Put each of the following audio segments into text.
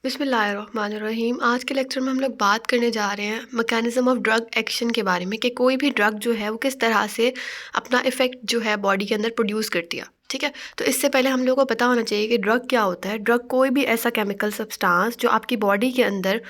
बिस्मिल्लाहिर्रहमानिर्रहीम। आज के लेक्चर में हम लोग बात करने जा रहे हैं मैकेनिज़्म ऑफ ड्रग एक्शन के बारे में कि कोई भी ड्रग जो है वो किस तरह से अपना इफ़ेक्ट जो है बॉडी के अंदर प्रोड्यूस करती है। ठीक है, तो इससे पहले हम लोगों को पता होना चाहिए कि ड्रग क्या होता है। ड्रग कोई भी ऐसा केमिकल सब्सटेंस जो आपकी बॉडी के अंदर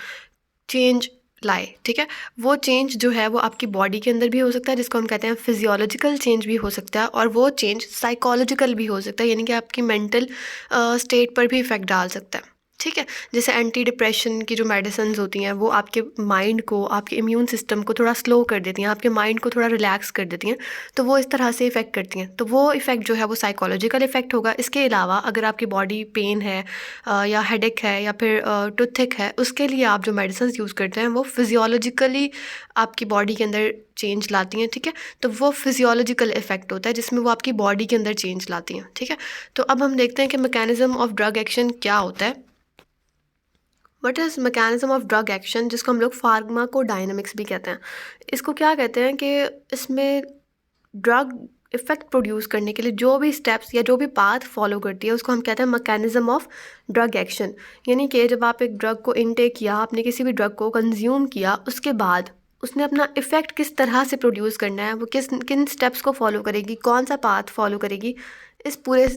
चेंज लाए। ठीक है, वो चेंज जो है वो आपकी बॉडी के अंदर भी हो सकता है, जिसको हम कहते हैं फिजियोलॉजिकल चेंज भी हो सकता है, और वो चेंज साइकोलॉजिकल भी हो सकता है, यानी कि आपकी मेंटल स्टेट पर भी इफ़ेक्ट डाल सकता है। ठीक है, जैसे एंटी डिप्रेशन की जो मेडिसिन होती हैं वो आपके माइंड को, आपके इम्यून सिस्टम को थोड़ा स्लो कर देती हैं, आपके माइंड को थोड़ा रिलैक्स कर देती हैं, तो वो इस तरह से इफ़ेक्ट करती हैं। तो वो इफ़ेक्ट जो है वो साइकोलॉजिकल इफ़ेक्ट होगा। इसके अलावा अगर आपकी बॉडी पेन है या हेडेक है या फिर टूथिक है, उसके लिए आप जो मेडिसिन यूज़ करते हैं वो फिजियोलॉजिकली आपकी बॉडी के अंदर चेंज लाती हैं। ठीक है, तो वो फिजियोलॉजिकल इफ़ेक्ट होता है जिसमें वो आपकी बॉडी के अंदर चेंज लाती हैं। ठीक है, तो अब हम देखते हैं कि मैकेनिज़्म ऑफ ड्रग एक्शन क्या होता है। What is mechanism of drug action, जिसको हम लोग फार्माकोडायनामिक्स भी कहते हैं। इसको क्या कहते हैं कि इसमें ड्रग इफ़ेक्ट प्रोड्यूस करने के लिए जो भी स्टेप्स या जो भी पाथ फॉलो करती है उसको हम कहते हैं मैकेनिज़्म ऑफ ड्रग एक्शन। यानी कि जब आप एक ड्रग को इनटेक किया, आपने किसी भी ड्रग को कंज्यूम किया, उसके बाद उसने अपना इफ़ेक्ट किस तरह से प्रोड्यूस करना है, वो किन स्टेप्स को फॉलो करेगी, कौन सा पाथ फॉलो करेगी, इस पूरे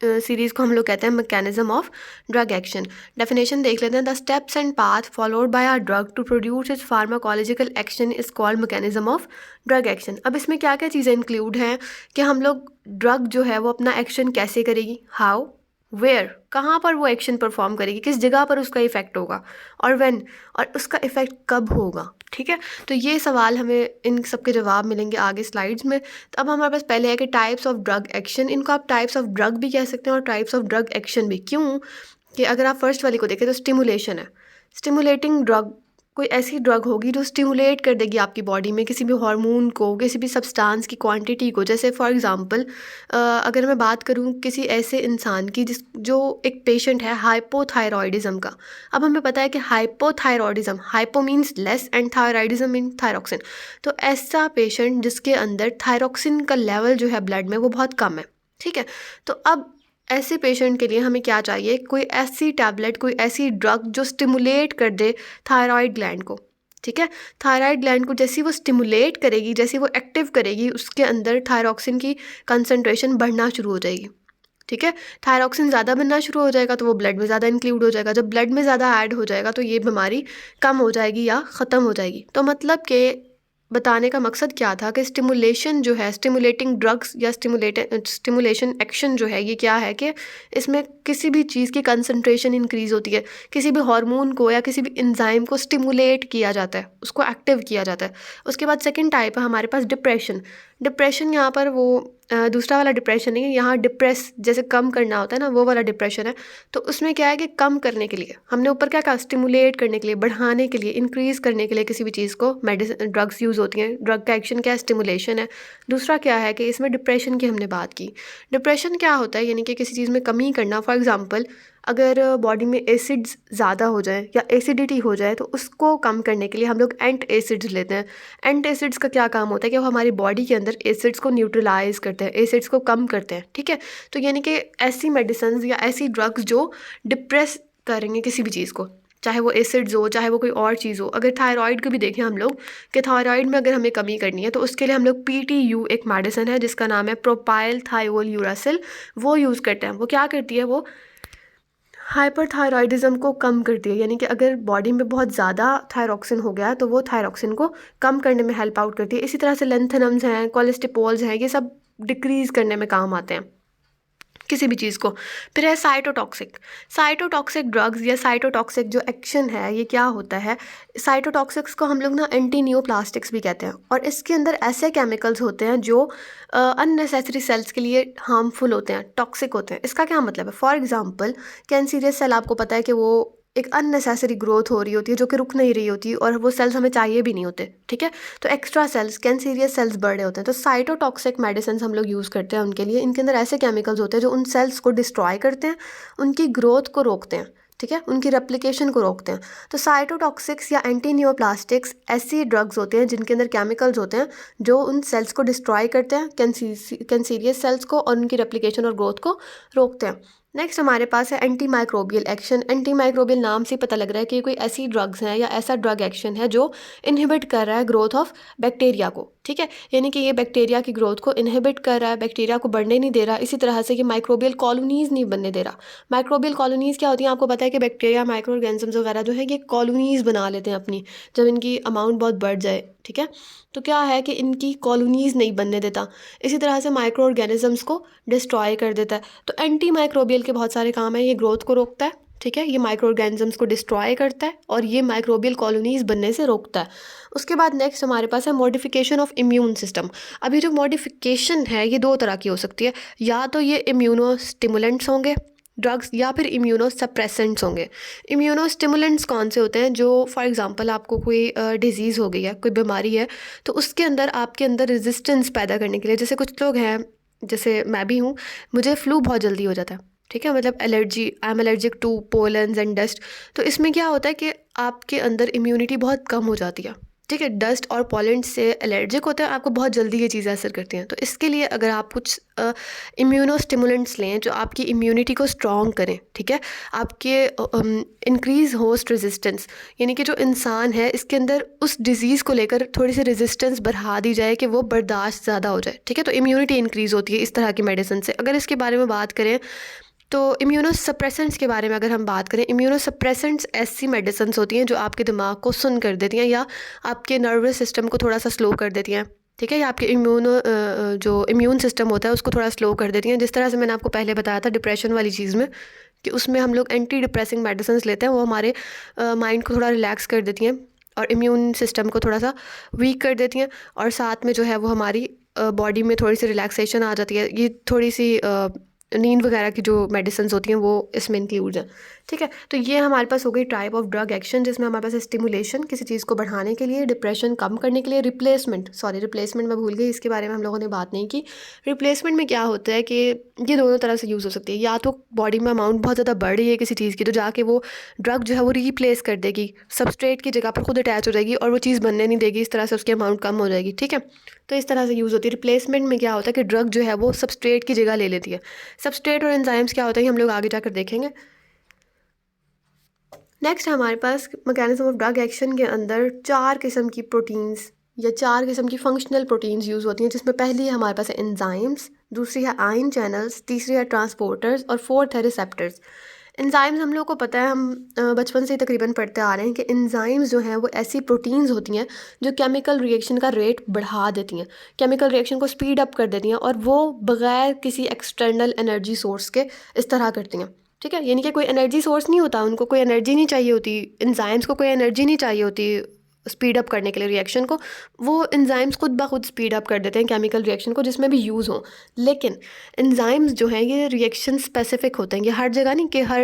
सीरीज़ को हम लोग कहते हैं mechanism of drug action. Definition देख लेते हैं। The steps and path followed by a drug to produce its pharmacological action is called mechanism of drug action. अब इसमें क्या क्या चीज़ें इंक्लूड हैं कि हम लोग ड्रग जो है वो अपना एक्शन कैसे करेगी, हाउ, वेयर, कहाँ पर वो एक्शन परफॉर्म करेगी, किस जगह पर उसका इफ़ेक्ट होगा, और व्हेन, और उसका इफ़ेक्ट कब होगा। ठीक है, तो ये सवाल हमें इन सब के जवाब मिलेंगे आगे स्लाइड्स में। तो अब हमारे पास पहले है कि टाइप्स ऑफ ड्रग एक्शन। इनको आप टाइप्स ऑफ ड्रग भी कह सकते हैं और टाइप्स ऑफ ड्रग एक्शन भी। क्यों कि अगर आप फर्स्ट वाली को देखें तो स्टिमुलेशन है। स्टिमुलेटिंग ड्रग कोई ऐसी ड्रग होगी जो स्टिमुलेट कर देगी आपकी बॉडी में किसी भी हार्मोन को, किसी भी सब्सटेंस की क्वांटिटी को। जैसे फॉर एग्जांपल अगर मैं बात करूं किसी ऐसे इंसान की जो एक पेशेंट है हाइपोथायरॉयडिज्म का। अब हमें पता है कि hypothyroidism, hypo means less and thyroidism mean thyroxine. तो ऐसा पेशेंट जिसके अंदर थायरॉक्सिन का लेवल जो है ब्लड में वो बहुत कम है। ठीक है, तो अब ऐसे पेशेंट के लिए हमें क्या चाहिए, कोई ऐसी टैबलेट, कोई ऐसी ड्रग जो स्टिमुलेट कर दे थायराइड ग्लैंड को। ठीक है, थायराइड ग्लैंड को जैसी वो स्टिमुलेट करेगी, जैसी वो एक्टिव करेगी, उसके अंदर थायरॉक्सिन की कंसनट्रेशन बढ़ना शुरू हो जाएगी। ठीक है, थायरॉक्सिन ज़्यादा बनना शुरू हो जाएगा तो वो ब्लड में ज़्यादा इंक्लूड हो जाएगा। जब ब्लड में ज़्यादा ऐड हो जाएगा तो ये बीमारी कम हो जाएगी या ख़त्म हो जाएगी। तो मतलब कि बताने का मकसद क्या था कि स्टिमुलेशन जो है, स्टिमुलेटिंग ड्रग्स या स्टिमुलेशन एक्शन जो है, ये क्या है कि इसमें किसी भी चीज़ की कंसंट्रेशन इंक्रीज़ होती है, किसी भी हार्मोन को या किसी भी एंजाइम को स्टिमुलेट किया जाता है, उसको एक्टिव किया जाता है। उसके बाद सेकंड टाइप है हमारे पास डिप्रेशन। डिप्रेशन यहाँ पर वो दूसरा वाला डिप्रेशन नहीं है, यहाँ डिप्रेस जैसे कम करना होता है ना, वो वाला डिप्रेशन है। तो उसमें क्या है कि कम करने के लिए हमने ऊपर क्या कहा, स्टिमुलेट करने के लिए, बढ़ाने के लिए, इंक्रीज़ करने के लिए किसी भी चीज़ को मेडिसिन ड्रग्स यूज़ होती हैं। ड्रग का एक्शन क्या है, स्टिमुलेशन है। दूसरा क्या है कि इसमें डिप्रेशन की हमने बात की। डिप्रेशन क्या होता है, यानी कि किसी चीज़ में कमी करना। फॉर एग्ज़ाम्पल अगर बॉडी में एसिड्स ज़्यादा हो जाए या एसिडिटी हो जाए तो उसको कम करने के लिए हम लोग एंट एसिड्स लेते हैं। एंट एसिड्स का क्या काम होता है कि वो हमारी बॉडी के अंदर एसिड्स को न्यूट्रलाइज करते हैं, एसिड्स को कम करते हैं। ठीक है, तो यानी कि ऐसी मेडिसिन या ऐसी ड्रग्स जो डिप्रेस करेंगे किसी भी चीज़ को, चाहे वो एसिड्स हो, चाहे वो कोई और चीज़ हो। अगर थायराइड को भी देखें हम लोग कि थायराइड में अगर हमें कमी करनी है तो उसके लिए हम लोग PTU एक मेडिसिन है जिसका नाम है प्रोपाइल थायोल यूरासिल, वो यूज़ करते हैं। वो क्या करती है, वो हाइपरथायरॉयडिज्म को कम करती है। यानी कि अगर बॉडी में बहुत ज़्यादा थायरॉक्सिन हो गया तो वो थायरॉक्सिन को कम करने में हेल्प आउट करती है। इसी तरह से लेंथेनम्स हैं, कोलेस्टिपोल्स हैं, ये सब डिक्रीज़ करने में काम आते हैं किसी भी चीज़ को। फिर है साइटोटॉक्सिक। साइटोटॉक्सिक ड्रग्स या साइटोटॉक्सिक जो एक्शन है ये क्या होता है, साइटोटॉक्सिक्स को हम लोग ना एंटी नियोप्लास्टिक्स भी कहते हैं। और इसके अंदर ऐसे केमिकल्स होते हैं जो अननेसेसरी सेल्स के लिए हार्मफुल होते हैं, टॉक्सिक होते हैं। इसका क्या मतलब है, फॉर एग्जांपल कैंसीरियस सेल, आपको पता है कि वो एक अननेसेसरी ग्रोथ हो रही होती है जो कि रुक नहीं रही होती और वो सेल्स हमें चाहिए भी नहीं होते। ठीक है, तो एक्स्ट्रा सेल्स, कैंसीरियस सेल्स बढ़ रहे होते हैं। तो साइटोटॉक्सिक मेडिसिन हम लोग यूज़ करते हैं उनके लिए। इनके अंदर ऐसे केमिकल्स होते हैं जो उन सेल्स को डिस्ट्रॉय करते हैं, उनकी ग्रोथ को रोकते हैं। ठीक है, उनकी रेप्लिकेशन को रोकते हैं। तो साइटोटॉक्सिक्स या एंटी नियोप्लास्टिक्स ऐसी ड्रग्स होते हैं जिनके अंदर केमिकल्स होते हैं जो उन सेल्स को डिस्ट्रॉय करते हैं, कैंसीरियस सेल्स को, और उनकी रेप्लिकेशन और ग्रोथ को रोकते हैं। नेक्स्ट हमारे पास है anti microbial action. Anti microbial नाम से पता लग रहा है कि कोई ऐसी ड्रग्स हैं या ऐसा ड्रग एक्शन है जो इनहिबिट कर रहा है ग्रोथ ऑफ बैक्टीरिया को, ठीक है, यानी कि ये बैक्टीरिया की ग्रोथ को इनहिबिट कर रहा है, बैक्टीरिया को बढ़ने नहीं दे रहा। इसी तरह से ये माइक्रोबियल कॉलोनीज़ नहीं बनने दे रहा। माइक्रोबियल कॉलोनीज़ क्या होती हैं, आपको पता है कि बैक्टीरिया माइक्रो ऑर्गेनिजम्स वगैरह जो है ये कॉलोनीज़ बना लेते हैं अपनी, जब इनकी अमाउंट बहुत बढ़ जाए, ठीक है, तो क्या है कि इनकी कॉलोनीज़ नहीं बनने देता। इसी तरह से माइक्रो ऑर्गेनिजम्स को डिस्ट्रॉय कर देता है। तो एंटी माइक्रोबियल के बहुत सारे काम हैं। ये ग्रोथ को रोकता है, ठीक है, ये माइक्रो ऑर्गेनिजम्स को डिस्ट्रॉय करता है और ये माइक्रोबियल कॉलोनीज़ बनने से रोकता है। उसके बाद नेक्स्ट हमारे पास है मॉडिफिकेशन ऑफ इम्यून सिस्टम। अभी जो मॉडिफिकेशन है ये दो तरह की हो सकती है, या तो ये इम्यूनो स्टिमुलेंट्स होंगे ड्रग्स, या फिर इम्यूनो सप्रेसेंट्स होंगे। इम्यूनो स्टिमुलेंट्स कौन से होते हैं, जो फॉर एग्जांपल आपको कोई डिजीज़ हो गई है, कोई बीमारी है, तो उसके अंदर आपके अंदर रेजिस्टेंस पैदा करने के लिए, जैसे कुछ लोग हैं, जैसे मैं भी हूँ, मुझे फ्लू बहुत जल्दी हो जाता है, ठीक है, मतलब allergy, I am allergic to pollens and dust. तो इसमें क्या होता है कि आपके अंदर इम्यूनिटी बहुत कम हो जाती है, ठीक है, डस्ट और पॉलेंट से एलर्जिक होते हैं, आपको बहुत जल्दी ये चीज़ें असर करती हैं। तो इसके लिए अगर आप कुछ इम्यूनो स्टिमुलेंट्स लें जो आपकी इम्यूनिटी को स्ट्रॉन्ग करें, ठीक है, आपके इंक्रीज़ होस्ट रेजिस्टेंस, यानी कि जो इंसान है इसके अंदर उस डिज़ीज़ को लेकर थोड़ी सी रेजिस्टेंस बढ़ा दी जाए कि वो बर्दाश्त ज़्यादा हो जाए, ठीक है, तो इम्यूनिटी इंक्रीज़ होती है इस तरह की मेडिसिन से। अगर इसके बारे में बात करें तो इम्यूनो सप्रेसेंट्स के बारे में अगर हम बात करें, इम्यूनो सप्रेसेंट्स ऐसी मेडिसिन्स होती हैं जो आपके दिमाग को सुन्न कर देती हैं या आपके नर्वस सिस्टम को थोड़ा सा स्लो कर देती हैं, ठीक है, या आपके जो इम्यून सिस्टम होता है उसको थोड़ा स्लो कर देती हैं। जिस तरह से मैंने आपको पहले बताया था डिप्रेशन वाली चीज़ में, कि उसमें हम लोग एंटी डिप्रेसिंग मेडिसिन लेते हैं, वो हमारे माइंड को थोड़ा रिलैक्स कर देती हैं और इम्यून सिस्टम को थोड़ा सा वीक कर देती हैं, और साथ में जो है वो हमारी बॉडी में थोड़ी सी रिलैक्सेशन आ जाती है। ये थोड़ी सी नींद वगैरह की जो मेडिसिन्स होती हैं वो इसमें इंक्लूड हैं, ठीक है। तो ये हमारे पास हो गई टाइप ऑफ ड्रग एक्शन, जिसमें हमारे पास स्टिमुलेशन किसी चीज़ को बढ़ाने के लिए, डिप्रेशन कम करने के लिए, रिप्लेसमेंट मैं भूल गई, इसके बारे में हम लोगों ने बात नहीं की। रिप्लेसमेंट में क्या होता है कि ये दोनों तरह से यूज़ हो सकती है, या तो बॉडी में अमाउंट बहुत ज़्यादा बढ़ रही है किसी चीज़ की, तो जाके वो ड्रग जो है वो रिप्लेस कर देगी, सबस्ट्रेट की जगह पर खुद अटैच हो जाएगी और वो चीज़ बनने नहीं देगी, इस तरह से उसकी अमाउंट कम हो जाएगी, ठीक है। तो इस तरह से यूज़ होती है। रिप्लेसमेंट में क्या होता है कि ड्रग जो है वो सबस्ट्रेट की जगह ले लेती है। सबस्ट्रेट और एंजाइम्स क्या होता है हम लोग आगे जाकर देखेंगे। नेक्स्ट हमारे पास मैकेनिज्म ऑफ ड्रग एक्शन के अंदर 4 किस्म की प्रोटीन्स या 4 किस्म की फंक्शनल प्रोटीन्स यूज़ होती हैं, जिसमें पहली है हमारे पास है एंजाइम्स, दूसरी है आयन चैनल्स, तीसरी है ट्रांसपोर्टर्स और फोर्थ है रिसेप्टर्स। एंजाइम्स हम लोग को पता है, हम बचपन से ही तकरीबन पढ़ते आ रहे हैं कि एंजाइम्स जो हैं वो ऐसी प्रोटीन्स होती हैं जो केमिकल रिएक्शन का रेट बढ़ा देती हैं, केमिकल रिएक्शन को स्पीड अप कर देती हैं, और वो बग़ैर किसी एक्सटर्नल एनर्जी सोर्स के इस तरह करती हैं, ठीक है, यानी कि कोई एनर्जी सोर्स नहीं होता, उनको कोई एनर्जी नहीं चाहिए होती, एंजाइम्स को कोई एनर्जी नहीं चाहिए होती स्पीड अप करने के लिए रिएक्शन को, वो एंजाइम्स खुद ब खुद स्पीड अप कर देते हैं केमिकल रिएक्शन को जिसमें भी यूज़ हो। लेकिन एंजाइम्स जो हैं ये रिएक्शन स्पेसिफिक होते हैं, ये हर जगह नहीं कि हर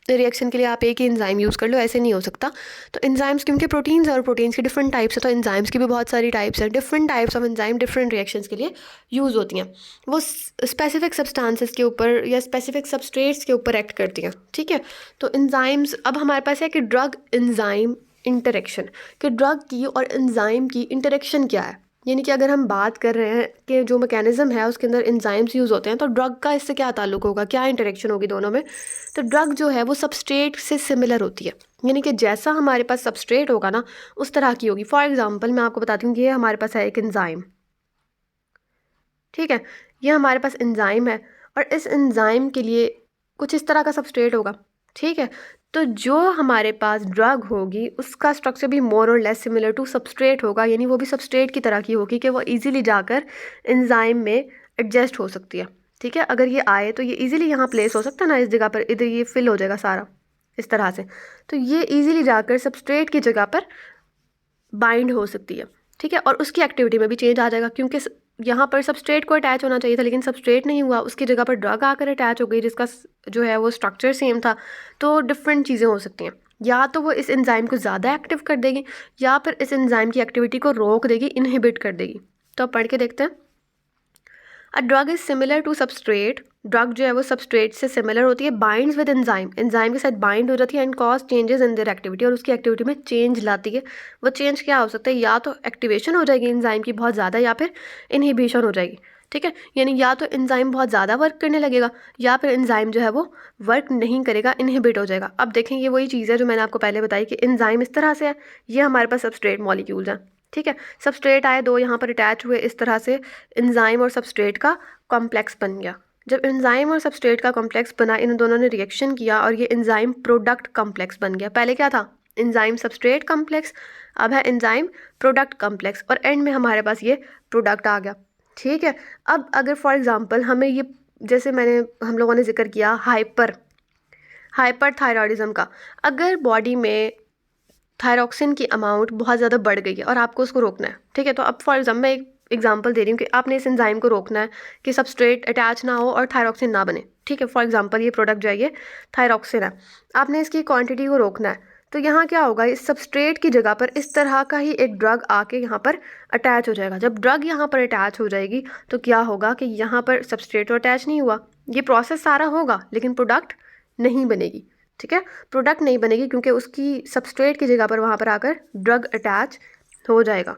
रिएक्शन के लिए आप एक ही एंजाइम यूज़ कर लो, ऐसे नहीं हो सकता। तो एंजाइम्स क्योंकि प्रोटीन्स और प्रोटीन्स की डिफरेंट टाइप्स है, तो एंजाइम्स की भी बहुत सारी टाइप्स हैं, different types of enzyme different reactions के लिए यूज़ होती हैं, वो स्पेसिफिक सब्सटेंसेस के ऊपर या स्पेसिफिक सबस्ट्रेट्स के ऊपर एक्ट करती हैं, ठीक है। तो एंजाइम्स, अब हमारे पास है कि ड्रग एंजाइम इंटरेक्शन, कि ड्रग की और एंजाइम की इंटरेक्शन क्या है, यानी कि अगर हम बात कर रहे हैं कि जो मैकेनिज्म है उसके अंदर एंजाइम्स यूज़ होते हैं, तो ड्रग का इससे क्या ताल्लुक होगा, क्या इंटरेक्शन होगी दोनों में। तो ड्रग जो है वो सबस्ट्रेट से सिमिलर होती है, यानी कि जैसा हमारे पास सबस्ट्रेट होगा ना उस तरह की होगी। फॉर एग्जांपल मैं आपको बताती हूँ कि ये हमारे पास है एक एंजाइम, ठीक है, ये हमारे पास एंजाइम है और इस एंजाइम के लिए कुछ इस तरह का सबस्ट्रेट होगा, ठीक है। तो जो हमारे पास ड्रग होगी उसका स्ट्रक्चर भी मोर और लेस सिमिलर टू सबस्ट्रेट होगा, यानी वो भी सबस्ट्रेट की तरह की होगी कि वो इजीली जाकर एंजाइम में एडजस्ट हो सकती है, ठीक है। अगर ये आए तो ये इजीली यहाँ प्लेस हो सकता है ना, इस जगह पर, इधर ये फिल हो जाएगा सारा इस तरह से, तो ये इजीली जाकर सबस्ट्रेट की जगह पर बाइंड हो सकती है, ठीक है, और उसकी एक्टिविटी में भी चेंज आ जाएगा, क्योंकि यहाँ पर सबस्ट्रेट को अटैच होना चाहिए था लेकिन सबस्ट्रेट नहीं हुआ, उसकी जगह पर ड्रग आकर अटैच हो गई जिसका जो है वो स्ट्रक्चर सेम था। तो डिफरेंट चीज़ें हो सकती हैं, या तो वो इस एंजाइम को ज़्यादा एक्टिव कर देगी या फिर इस एंजाइम की एक्टिविटी को रोक देगी, इनहिबिट कर देगी। तो अब पढ़ के देखते हैं। A drug is similar to substrate, drug जो है वो सबस्ट्रेट से सिमिलर होती है, बाइंड्स विद एंजाइम, एंजाइम के साथ बाइंड हो जाती है, and cause changes in their activity, और उसकी एक्टिविटी में चेंज लाती है। वो चेंज क्या हो सकता है, या तो एक्टिवेशन हो जाएगी एंजाइम की बहुत ज़्यादा, या फिर इनहिबिशन हो जाएगी, ठीक है, यानी या तो एंजाइम बहुत ज़्यादा वर्क करने लगेगा या फिर एंजाइम जो है वो वर्क नहीं करेगा, इनहिबिट हो जाएगा। अब देखें ये वही चीज़ है जो मैंने आपको पहले बताई कि एंजाइम इस तरह से है, ये हमारे पास सबस्ट्रेट मॉलिक्यूल्स हैं। ठीक है, सबस्ट्रेट आए दो यहाँ पर अटैच हुए, इस तरह से एंजाइम और सबस्ट्रेट का कॉम्प्लेक्स बन गया। जब एंजाइम और सबस्ट्रेट का कॉम्प्लेक्स बना, इन दोनों ने रिएक्शन किया और ये एंजाइम प्रोडक्ट कॉम्प्लेक्स बन गया। पहले क्या था? एंजाइम सबस्ट्रेट कॉम्प्लेक्स, अब है एंजाइम प्रोडक्ट कॉम्प्लेक्स, और एंड में हमारे पास ये प्रोडक्ट आ गया। ठीक है, अब अगर फॉर एग्जांपल हमें ये, जैसे हम लोगों ने जिक्र किया हाइपर थायरॉयडिज्म का, अगर बॉडी में थायरॉक्सिन की अमाउंट बहुत ज़्यादा बढ़ गई है और आपको उसको रोकना है। ठीक है, तो अब फॉर एग्जाम्पल मैं एक एग्जांपल दे रही हूँ कि आपने इस एंजाइम को रोकना है कि सबस्ट्रेट अटैच ना हो और थायरॉक्सिन ना बने। ठीक है, फॉर एग्जांपल ये प्रोडक्ट जो है ये थायरॉक्सिन है, आपने इसकी क्वांटिटी को रोकना है। तो यहाँ क्या होगा, इस सबस्ट्रेट की जगह पर इस तरह का ही एक ड्रग आके यहाँ पर अटैच हो जाएगा। जब ड्रग यहाँ पर अटैच हो जाएगी तो क्या होगा कि यहाँ पर सबस्ट्रेट तो अटैच नहीं हुआ, ये प्रोसेस सारा होगा लेकिन प्रोडक्ट नहीं बनेगी। ठीक है, प्रोडक्ट नहीं बनेगी क्योंकि उसकी सबस्ट्रेट की जगह पर वहाँ पर आकर ड्रग अटैच हो जाएगा।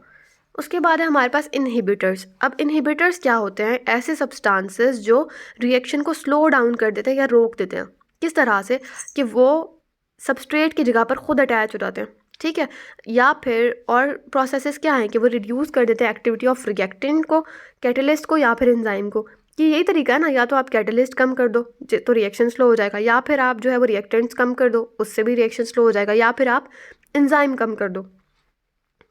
उसके बाद है हमारे पास इनहिबिटर्स। अब इनहिबिटर्स क्या होते हैं? ऐसे सब्सटेंसेस जो रिएक्शन को स्लो डाउन कर देते हैं या रोक देते हैं। किस तरह से? कि वो सबस्ट्रेट की जगह पर खुद अटैच हो जाते हैं। ठीक है, या फिर और प्रोसेसेस क्या हैं कि वो रिड्यूस कर देते हैं एक्टिविटी ऑफ रिएक्टेंट को, कैटलिस्ट को या फिर एंजाइम को। कि यही तरीका है ना, या तो आप कैटलिस्ट कम कर दो तो रिएक्शन स्लो हो जाएगा, या फिर आप जो है वो रिएक्टेंट्स कम कर दो, उससे भी रिएक्शन स्लो हो जाएगा, या फिर आप एंजाइम कम कर दो।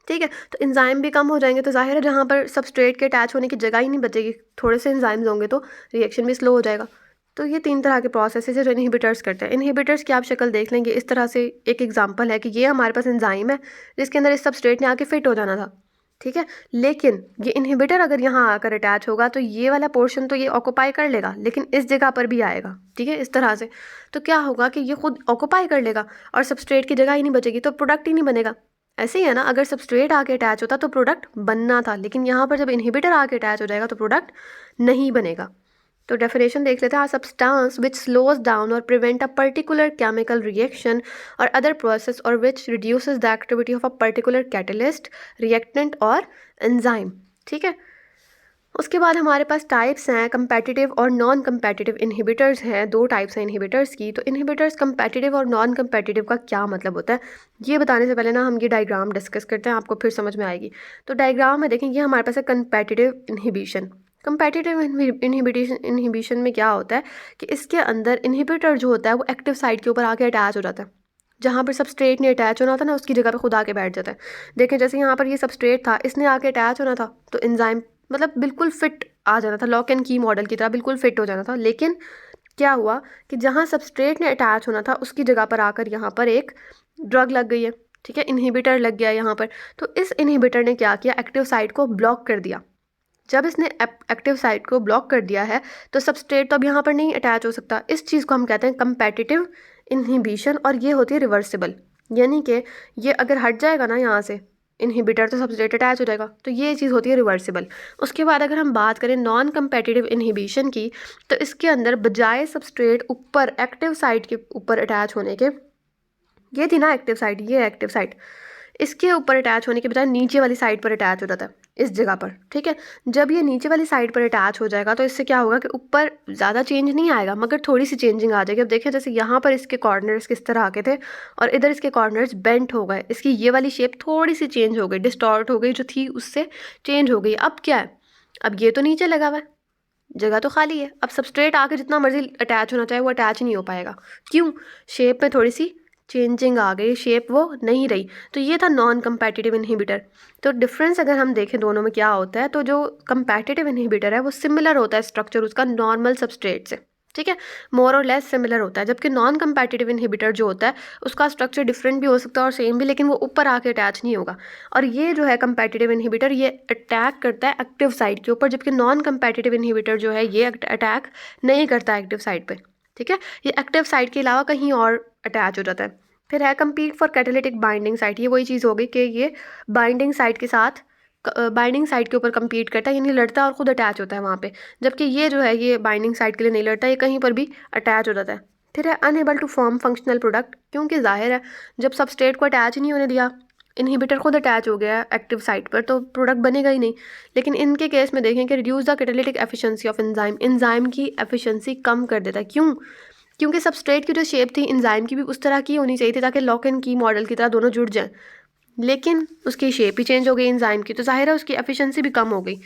ठीक है, तो एंजाइम भी कम हो जाएंगे तो जाहिर है जहाँ पर सबस्ट्रेट के अटैच होने की जगह ही नहीं बचेगी, थोड़े से एंजाइम्स होंगे तो रिएक्शन भी स्लो हो जाएगा। तो ये 3 तरह के प्रोसेस है जो इनहिबिटर्स करते हैं। इनहिबिटर्स की आप शक्ल देख लेंगे इस तरह से। एक एग्जांपल है कि ये हमारे पास एंजाइम है जिसके अंदर इस सबस्ट्रेट ने आके फिट हो जाना था। ठीक है, लेकिन ये इनहिबिटर अगर यहाँ आकर अटैच होगा तो ये वाला पोर्शन तो ये ऑक्यूपाई कर लेगा लेकिन इस जगह पर भी आएगा। ठीक है, इस तरह से। तो क्या होगा कि ये खुद ऑक्यूपाई कर लेगा और सबस्ट्रेट की जगह ही नहीं बचेगी, तो प्रोडक्ट ही नहीं बनेगा। ऐसे ही है ना, अगर सबस्ट्रेट आके अटैच होता तो प्रोडक्ट बनना था, लेकिन यहाँ पर जब इनहिबिटर आके अटैच हो जाएगा तो प्रोडक्ट नहीं बनेगा। तो डेफिनेशन देख लेते हैं। सब्सटेंस विच स्लोज डाउन और prevent a particular chemical reaction और अदर प्रोसेस और which reduces the activity of a particular catalyst, reactant और एंजाइम। ठीक है, उसके बाद हमारे पास टाइप्स हैं, कंपेटिटिव और नॉन कंपेटिटिव इनहिबिटर्स हैं। 2 टाइप्स हैं इनहिबिटर्स की। तो इनहिबिटर्स कंपेटिटिव और नॉन कंपेटिटिव का क्या मतलब होता है, ये बताने से पहले ना हम ये डायग्राम डिस्कस करते हैं, आपको फिर समझ में आएगी। तो डायग्राम में देखें, ये हमारे पास है कंपेटिटिव इनहिबिशन। कंपेटिटिव इनहिबिशन में क्या होता है कि इसके अंदर इनहिबिटर जो होता है वो एक्टिव साइट के ऊपर आके अटैच हो जाता है। जहाँ पर सबस्ट्रेट ने अटैच होना था ना, उसकी जगह पे खुद आके बैठ जाता है। देखें, जैसे यहाँ पर ये सबस्ट्रेट था, इसने आके अटैच होना था तो एंजाइम मतलब बिल्कुल फिट आ जाना था, लॉक एंड की मॉडल की तरह बिल्कुल फिट हो जाना था। लेकिन क्या हुआ कि जहाँ सबस्ट्रेट ने अटैच होना था उसकी जगह पर आकर यहाँ पर एक ड्रग लग गई है। ठीक है, इनहिबिटर लग गया यहाँ पर। तो इस इनहिबिटर ने क्या किया, एक्टिव साइट को ब्लॉक कर दिया। जब इसने एक्टिव साइट को ब्लॉक कर दिया है तो सबस्ट्रेट तो अब यहाँ पर नहीं अटैच हो सकता। इस चीज़ को हम कहते हैं कंपेटिटिव इनहिबिशन, और ये होती है रिवर्सिबल। यानी कि ये अगर हट जाएगा ना यहाँ से इनहिबिटर तो सबस्ट्रेट अटैच हो जाएगा, तो ये चीज़ होती है रिवर्सिबल। उसके बाद अगर हम बात करें नॉन कंपेटिटिव इनहिबिशन की, तो इसके अंदर बजाय सबस्ट्रेट ऊपर एक्टिव साइट के ऊपर अटैच होने के, ये थी ना एक्टिव साइट, ये एक्टिव साइट, इसके ऊपर अटैच होने के बजाय नीचे वाली साइड पर अटैच हो जाता है, इस जगह पर। ठीक है, जब ये नीचे वाली साइड पर अटैच हो जाएगा तो इससे क्या होगा कि ऊपर ज़्यादा चेंज नहीं आएगा मगर थोड़ी सी चेंजिंग आ जाएगी। अब देखिए, जैसे यहाँ पर इसके कॉर्नर्स किस तरह के थे और इधर इसके कॉर्नर्स बेंट हो गए, इसकी ये वाली शेप थोड़ी सी चेंज हो गई, डिस्टॉर्ट हो गई, जो थी उससे चेंज हो गई। अब क्या है, अब ये तो नीचे लगा हुआ है, जगह तो खाली है। अब सबस्ट्रेट आके जितना मर्जी अटैच होना चाहे वो अटैच नहीं हो पाएगा। क्यों? शेप में थोड़ी सी चेंजिंग आ गई, शेप वो नहीं रही। तो ये था नॉन कंपेटिटिव इनहिबिटर। तो डिफरेंस अगर हम देखें दोनों में क्या होता है, तो जो कंपेटिटिव इनहिबिटर है वो सिमिलर होता है स्ट्रक्चर उसका नॉर्मल सबस्ट्रेट से। ठीक है, मोर और लेस सिमिलर होता है। जबकि नॉन कंपेटिटिव इनहिबिटर जो होता है उसका स्ट्रक्चर डिफरेंट भी हो सकता है और सेम भी, लेकिन वो ऊपर आके अटैच नहीं होगा। और ये जो है कंपेटिटिव इनहिबिटर, ये अटैक करता है एक्टिव साइट के ऊपर, जबकि नॉन कंपेटिटिव इनहिबिटर जो है ये अटैक नहीं करता एक्टिव साइट पे। ठीक है, ये एक्टिव साइट के अलावा कहीं और अटैच हो जाता है। फिर है compete for catalytic binding site. ये वही चीज़ होगी कि ये बाइंडिंग साइट के साथ, बाइंडिंग साइट के ऊपर कम्पीट करता है, यानी लड़ता है और ख़ुद अटैच होता है वहाँ पे। जबकि ये जो है ये बाइंडिंग साइट के लिए नहीं लड़ता, ये कहीं पर भी अटैच हो जाता है। फिर है unable to form functional product, क्योंकि जाहिर है जब सबस्ट्रेट को अटैच नहीं होने दिया इनहिबिटर खुद अटैच हो गया है एक्टिव साइट पर, तो प्रोडक्ट बनेगा ही नहीं। लेकिन इनके केस में देखें कि reduce the catalytic efficiency of enzyme, enzyme की एफिशिएंसी कम कर देता है। क्यों? क्योंकि सबस्ट्रेट की जो शेप थी एंजाइम की भी उस तरह की होनी चाहिए थी ताकि लॉक एंड की मॉडल की तरह दोनों जुड़ जाएं, लेकिन उसकी शेप ही चेंज हो गई एंजाइम की, तो जाहिर है उसकी एफिशिएंसी भी कम हो गई।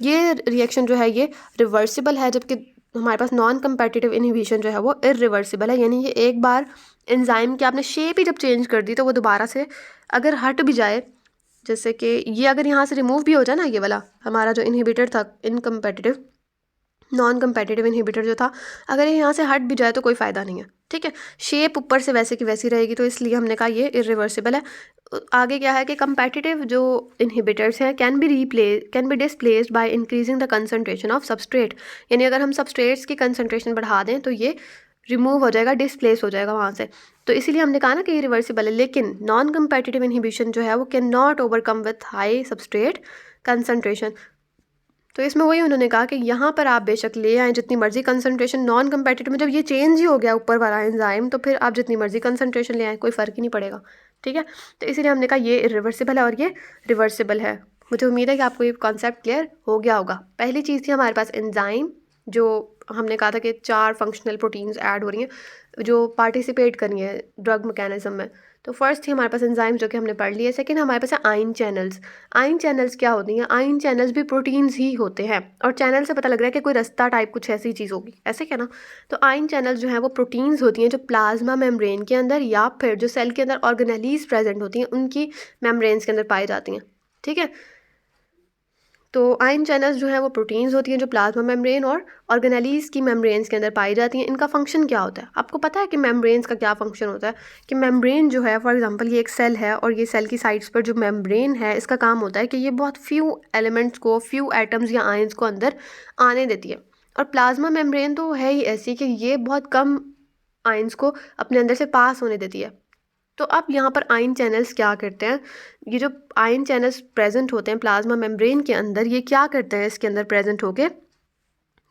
ये रिएक्शन जो है ये रिवर्सिबल है, जबकि हमारे पास नॉन कंपेटिटिव इनहिबिशन जो है वो इरिवर्सिबल है। यानी ये एक बार एंजाइम की आपने शेप ही जब चेंज कर दी तो वो दोबारा से अगर हट भी जाए, जैसे कि ये अगर यहाँ से रिमूव भी हो जाए ना, ये वाला हमारा जो इनहिबिटर था इनकम्पेटिटिव नॉन कंपेटिटिव इनहिबिटर जो था, अगर ये यहाँ से हट भी जाए तो कोई फ़ायदा नहीं है, ठीक है। शेप ऊपर से वैसे की वैसी रहेगी, तो इसलिए हमने कहा ये इरिवर्सिबल है। आगे क्या है कि कंपेटिटिव जो इनहिबिटर्स हैं can be displaced by increasing the concentration of substrate. यानी अगर हम सबस्ट्रेट्स की कंसंट्रेशन बढ़ा दें तो ये रिमूव हो जाएगा, डिस्प्लेस हो जाएगा वहाँ से। तो इसीलिए हमने कहा ना कि ये रिवर्सिबल है। लेकिन नॉन कंपेटिटिव इनहिबिशन जो है वो can not overcome with high substrate concentration. तो इसमें वही उन्होंने कहा कि यहाँ पर आप बेशक ले आएँ जितनी मर्जी कंसंट्रेशन, नॉन कंपेटिटिव में जब ये चेंज ही हो गया ऊपर वाला एंजाइम, तो फिर आप जितनी मर्जी कंसंट्रेशन ले आएँ कोई फ़र्क ही नहीं पड़ेगा, ठीक है। तो इसीलिए हमने कहा ये इरिवर्सिबल है और ये रिवर्सिबल है। मुझे उम्मीद है कि आपको ये कॉन्सेप्ट क्लियर हो गया होगा। पहली चीज़ थी हमारे पास एंजाइम, जो हमने कहा था कि 4 फंक्शनल प्रोटीन्स ऐड हो रही हैं जो पार्टिसिपेट कर रही हैं ड्रग मैकेनिज्म में। तो फर्स्ट थी हमारे पास एंजाइम जो कि हमने पढ़ ली है। सेकंड हमारे पास है आयन चैनल्स। आयन चैनल्स क्या होती हैं? आयन चैनल्स भी प्रोटीन्स ही होते हैं, और चैनल से पता लग रहा है कि कोई रास्ता टाइप कुछ ऐसी चीज़ होगी, ऐसे क्या ना। तो आयन चैनल्स जो हैं वो प्रोटीन्स होती हैं जो प्लाज्मा मेम्ब्रेन के अंदर या फिर जो सेल के अंदर ऑर्गेनेलीज प्रेजेंट होती हैं उनकी मेम्ब्रेन्स के अंदर पाई जाती हैं, ठीक है। तो आयन चैनल्स जो है वो प्रोटीन्स होती हैं जो प्लाज्मा मेम्ब्रेन और ऑर्गेनेलीज की मेम्ब्रेन्स के अंदर पाई जाती हैं। इनका फंक्शन क्या होता है? आपको पता है कि मेम्ब्रेन्स का क्या फंक्शन होता है? कि मेम्ब्रेन जो है, फॉर एग्जांपल ये एक सेल है और ये सेल की साइड्स पर जो मेम्ब्रेन है, इसका काम होता है कि ये बहुत फ्यू एलिमेंट्स को, फ्यू एटम्स या आयंस को अंदर आने देती है। और प्लाज्मा मेम्ब्रेन तो है ही ऐसी कि ये बहुत कम आयंस को अपने अंदर से पास होने देती है। तो अब यहाँ पर आयन चैनल्स क्या करते हैं? ये जो आयन चैनल्स प्रेजेंट होते हैं प्लाज्मा मेम्ब्रेन के अंदर, ये क्या करते हैं इसके अंदर प्रेजेंट होके?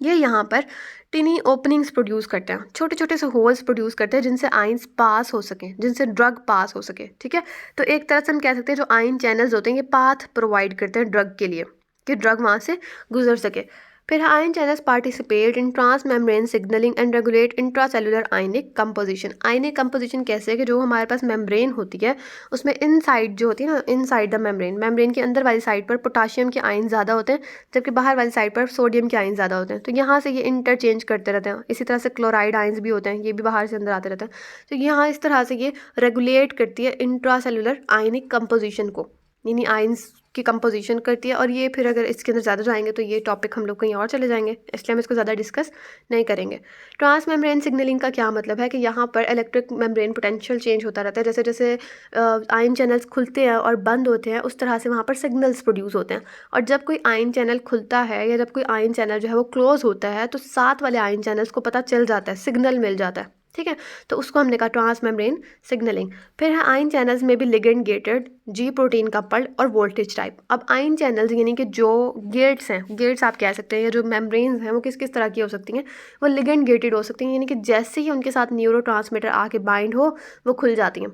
ये यहाँ पर टिनी ओपनिंग्स प्रोड्यूस करते हैं, छोटे छोटे से होल्स प्रोड्यूस करते हैं जिनसे आयंस पास हो सकें, जिनसे ड्रग पास हो सके, ठीक है। तो एक तरह से हम कह सकते हैं जो आयन चैनल्स होते हैं ये पाथ प्रोवाइड करते हैं ड्रग के लिए कि ड्रग वहाँ से गुजर सके। फिर ion channels participate in transmembrane signalling and regulate intracellular ionic composition. Ionic composition कैसे है कि जो हमारे पास मेम्ब्रेन होती है उसमें इनसाइड जो होती है ना, इनसाइड द मेम्ब्रेन, मेम्ब्रेन के अंदर वाली साइड पर पोटाशियम के आयन ज़्यादा होते हैं, जबकि बाहर वाली साइड पर सोडियम के आयन ज़्यादा होते हैं। तो यहाँ से ये इंटरचेंज करते रहते हैं। इसी तरह से क्लोराइड आयन्स भी होते हैं, ये भी बाहर से अंदर आते रहते हैं। तो यहाँ इस तरह से ये रेगुलेट करती है इंट्रासेलुलर आयनिक कंपोजिशन को, यानी आयन्स की कंपोजिशन करती है। और ये फिर अगर इसके अंदर ज़्यादा जाएंगे तो ये टॉपिक हम लोग कहीं और चले जाएंगे, इसलिए हम इसको ज़्यादा डिस्कस नहीं करेंगे। ट्रांस मेम्ब्रेन सिग्नलिंग का क्या मतलब है कि यहाँ पर इलेक्ट्रिक मेम्ब्रेन पोटेंशियल चेंज होता रहता है। जैसे जैसे आयन चैनल्स खुलते हैं और बंद होते हैं उस तरह से वहाँ पर सिग्नल्स प्रोड्यूस होते हैं। और जब कोई आयन चैनल खुलता है या जब कोई आयन चैनल जो है वो क्लोज होता है तो साथ वाले आयन चैनल्स को पता चल जाता है, सिग्नल मिल जाता है, ठीक है। तो उसको हमने कहा ट्रांस मेम्ब्रेन सिग्नलिंग। फिर है आयन चैनल्स में भी लिगेंड गेटेड, जी प्रोटीन कपल्ड और वोल्टेज टाइप। अब आयन चैनल्स यानी कि जो गेट्स हैं, गेट्स आप कह सकते हैं, या जो मेम्ब्रेन्स हैं वो किस किस तरह की हो सकती हैं? वो लिगेंड गेटेड हो सकती हैं, यानी कि जैसे ही उनके साथ न्यूरोट्रांसमीटर आके बाइंड हो वो खुल जाती हैं,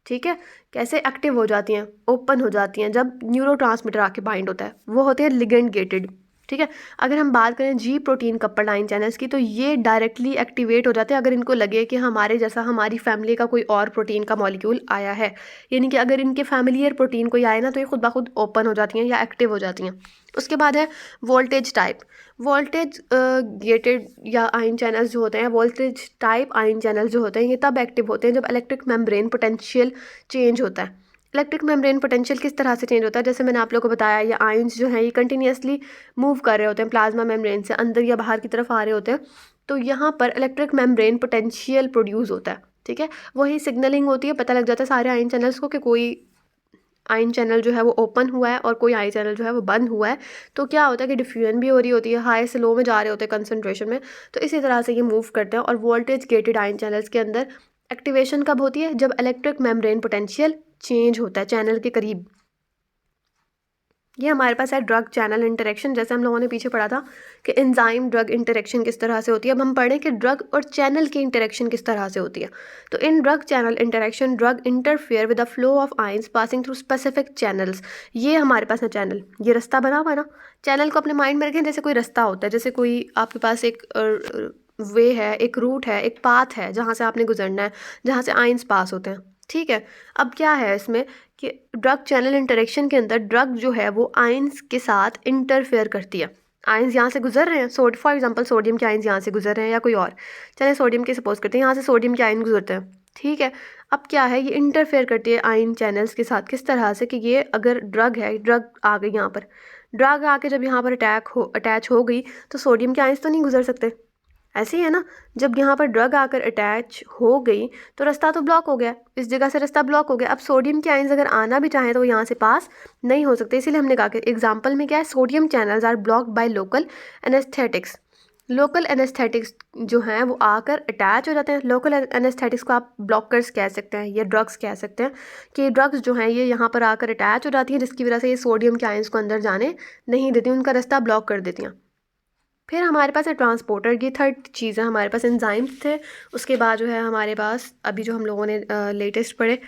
ठीक है। कैसे एक्टिव हो जाती हैं, ओपन हो जाती हैं जब न्यूरोट्रांसमीटर आके बाइंड होता है, वो होते हैं लिगेंड गेटेड, ठीक है। अगर हम बात करें जी प्रोटीन कपल्ड आयन चैनल्स की, तो ये डायरेक्टली एक्टिवेट हो जाते हैं अगर इनको लगे कि हमारे जैसा हमारी फैमिली का कोई और प्रोटीन का मॉलिक्यूल आया है। यानी कि अगर इनके फैमिलियर प्रोटीन कोई आए ना तो ये खुद ब खुद ओपन हो जाती हैं या एक्टिव हो जाती हैं। उसके बाद है वोल्टेज टाइप। वोल्टेज गेटेड या आयन चैनल्स जो होते हैं, वोल्टेज टाइप आयन चैनल्स जो होते हैं ये तब एक्टिव होते हैं जब इलेक्ट्रिक मेम्ब्रेन पोटेंशियल चेंज होता है। इलेक्ट्रिक मेम्ब्रेन पोटेंशियल किस तरह से चेंज होता है? जैसे मैंने आप लोगों को बताया, ये आयंस जो हैं ये कंटिन्यूसली मूव कर रहे होते हैं प्लाज्मा मेम्ब्रेन से अंदर या बाहर की तरफ आ रहे होते हैं, तो यहाँ पर इलेक्ट्रिक मेम्ब्रेन पोटेंशियल प्रोड्यूस होता है, ठीक है। वही सिग्नलिंग होती है, पता लग जाता है सारे आयन चैनल्स को कि कोई आयन चैनल जो है वो ओपन हुआ है और कोई आयन चैनल जो है वो बंद हुआ है। तो क्या होता है कि डिफ्यूजन भी हो रही होती है, हाई से लो में जा रहे होते हैं कंसनट्रेशन में। तो इसी तरह से ये मूव करते हैं। और वोल्टेज गेटेड आयन चैनल्स के अंदर एक्टिवेशन कब होती है? जब इलेक्ट्रिक मेम्ब्रेन पोटेंशियल चेंज होता है चैनल के करीब। ये हमारे पास है ड्रग चैनल इंटरेक्शन। जैसे हम लोगों ने पीछे पढ़ा था कि एंजाइम ड्रग इंटरेक्शन किस तरह से होती है, अब हम पढ़ें कि ड्रग और चैनल की इंटरेक्शन किस तरह से होती है। तो in drug channel interaction drug interfere with the flow of ions passing through specific channels. ये हमारे पास है चैनल, ये रास्ता बना हुआ ना। चैनल को अपने माइंड में रखें जैसे कोई रास्ता होता है, जैसे कोई आपके पास एक वे है, एक रूट है, एक पाथ है जहाँ से आपने गुजरना है, जहाँ से आयंस पास होते हैं। ठीक है, अब क्या है इसमें कि ड्रग चैनल इंटरेक्शन के अंदर ड्रग जो है वो आयंस के साथ इंटरफेयर करती है। आयंस यहाँ से गुजर रहे हैं, फॉर एग्जांपल सोडियम के आयंस यहाँ से गुजर रहे हैं या कोई और, चले सोडियम के सपोज करते हैं, यहाँ से सोडियम के आयन गुजरते हैं। ठीक है, अब क्या है, ये इंटरफेयर करती है आयन चैनल्स के साथ। किस तरह से कि ये अगर ड्रग है, ड्रग आ गई यहाँ पर, ड्रग आके जब यहाँ पर अटैच हो गई तो सोडियम के आयंस तो नहीं गुजर सकते। ऐसे ही है ना, जब यहाँ पर ड्रग आकर अटैच हो गई तो रास्ता तो ब्लॉक हो गया, इस जगह से रास्ता ब्लॉक हो गया। अब सोडियम के आयंस अगर आना भी चाहें तो वो यहाँ से पास नहीं हो सकते। इसीलिए हमने कहा कि एग्जांपल में क्या है, sodium channels are blocked by local anaesthetics. Local anaesthetics जो हैं वो आकर अटैच हो जाते हैं। लोकल एनेस्थेटिक्स को आप ब्लॉकर्स कह सकते हैं या ड्रग्स कह सकते हैं कि ड्रग्स जो हैं ये यहाँ पर आकर अटैच हो जाती हैं, जिसकी वजह से ये सोडियम के आयंस को अंदर जाने नहीं देती, उनका रास्ता ब्लॉक कर देती हैं। फिर हमारे पास है ट्रांसपोर्टर, ये थर्ड चीज़ है। हमारे पास एंजाइम्स थे, उसके बाद जो है हमारे पास अभी जो हम लोगों ने लेटेस्ट पढ़े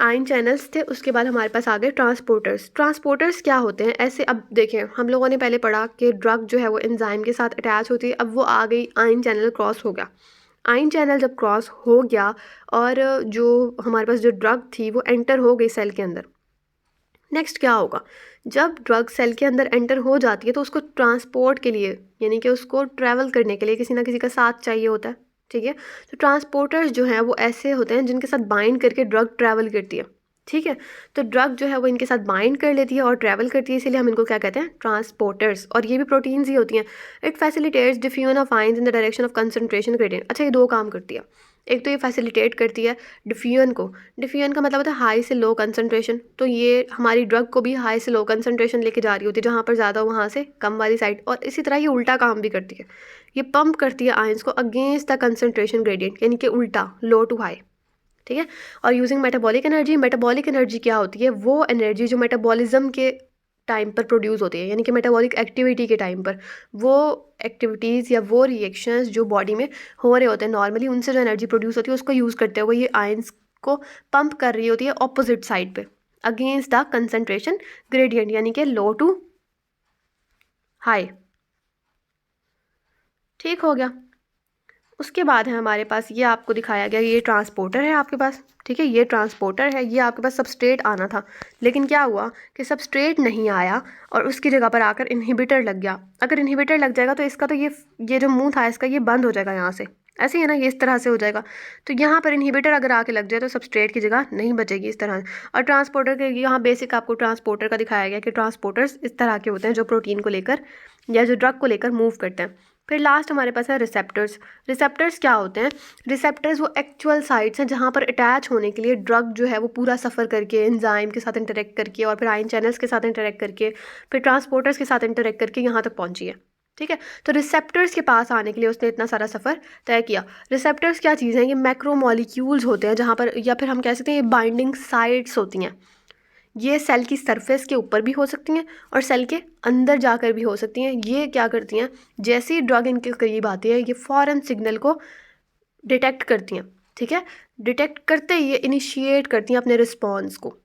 आयन चैनल्स थे, उसके बाद हमारे पास आ गए ट्रांसपोर्टर्स। ट्रांसपोर्टर्स क्या होते हैं ऐसे, अब देखें हम लोगों ने पहले पढ़ा कि ड्रग जो है वो एंजाइम के साथ अटैच होती है, अब वो आ गई आयन चैनल क्रॉस हो गया। आयन चैनल जब क्रॉस हो गया और जो हमारे पास जो ड्रग थी वो एंटर हो गई सेल के अंदर, नेक्स्ट क्या होगा, जब ड्रग सेल के अंदर एंटर हो जाती है तो उसको ट्रांसपोर्ट के लिए, यानी कि उसको ट्रैवल करने के लिए किसी ना किसी का साथ चाहिए होता है। ठीक है, तो ट्रांसपोर्टर्स जो हैं वो ऐसे होते हैं जिनके साथ बाइंड करके ड्रग ट्रैवल करती है। ठीक है, तो ड्रग जो है वो इनके साथ बाइंड कर लेती है और ट्रैवल करती है, इसीलिए हम इनको क्या कहते हैं, ट्रांसपोर्टर्स। और ये भी प्रोटीन्स ही होती हैं। It facilitates diffusion of ions in the direction of concentration gradient. अच्छा, ये दो काम करती है। एक तो ये फैसिलिटेट करती है डिफ्यूजन को, डिफ्यूजन का मतलब होता है हाई से लो कंसंट्रेशन, तो ये हमारी ड्रग को भी हाई से लो कंसंट्रेशन लेके जा रही होती है, जहाँ पर ज़्यादा वहाँ से कम वाली साइड। और इसी तरह ये उल्टा काम भी करती है, ये पंप करती है आयंस को अगेंस्ट द कंसंट्रेशन ग्रेडियंट, यानी कि उल्टा, लो टू हाई। ठीक है, और using metabolic energy. Metabolic energy क्या होती है, वो एनर्जी जो मेटाबॉलिज्म के टाइम पर प्रोड्यूस होती है, यानी कि मेटाबॉलिक एक्टिविटी के टाइम पर वो एक्टिविटीज़ या वो रिएक्शंस जो बॉडी में हो रहे होते हैं नॉर्मली, उनसे जो एनर्जी प्रोड्यूस होती है उसको यूज़ करते हुए ये आयंस को पंप कर रही होती है ऑपोजिट साइड पे अगेंस्ट द कंसंट्रेशन ग्रेडियंट, यानी कि लो टू हाई। ठीक हो गया। उसके बाद है हमारे पास, ये आपको दिखाया गया, ये ट्रांसपोर्टर है आपके पास। ठीक है, ये ट्रांसपोर्टर है, ये आपके पास सबस्ट्रेट आना था, लेकिन क्या हुआ कि सबस्ट्रेट नहीं आया और उसकी जगह पर आकर इनहिबिटर लग गया। अगर इनहिबिटर लग जाएगा तो इसका तो ये जो मुंह था इसका ये बंद हो जाएगा यहाँ से, ऐसे ही है ना, ये इस तरह से हो जाएगा। तो यहाँ पर इनहिबिटर अगर आके लग जाए तो सबस्ट्रेट की जगह नहीं बचेगी इस तरह। और ट्रांसपोर्टर के यहाँ बेसिक आपको ट्रांसपोर्टर का दिखाया गया कि ट्रांसपोर्टर्स इस तरह के होते हैं जो प्रोटीन को लेकर या जो ड्रग को लेकर मूव करते हैं। फिर लास्ट हमारे पास है रिसेप्टर्स। रिसेप्टर्स क्या होते हैं, रिसेप्टर्स वो एक्चुअल साइट्स हैं जहाँ पर अटैच होने के लिए ड्रग जो है वो पूरा सफ़र करके एंजाइम के साथ इंटरेक्ट करके और फिर आयन चैनल्स के साथ इंटरेक्ट करके फिर ट्रांसपोर्टर्स के साथ इंटरेक्ट करके यहाँ तक पहुँची है। ठीक है, तो रिसेप्टर्स के पास आने के लिए उसने इतना सारा सफ़र तय किया। रिसेप्टर्स क्या चीज़ हैं, ये मैक्रोमोलिक्यूल्स होते हैं जहाँ पर, या फिर हम कह सकते हैं ये बाइंडिंग साइट्स होती हैं। ये सेल की सरफेस के ऊपर भी हो सकती हैं और सेल के अंदर जाकर भी हो सकती हैं। ये क्या करती हैं, जैसे ही ड्रग इनके करीब आती है ये फ़ौरन सिग्नल को डिटेक्ट करती हैं। ठीक है, डिटेक्ट करते ही ये इनिशिएट करती हैं अपने रिस्पॉन्स को।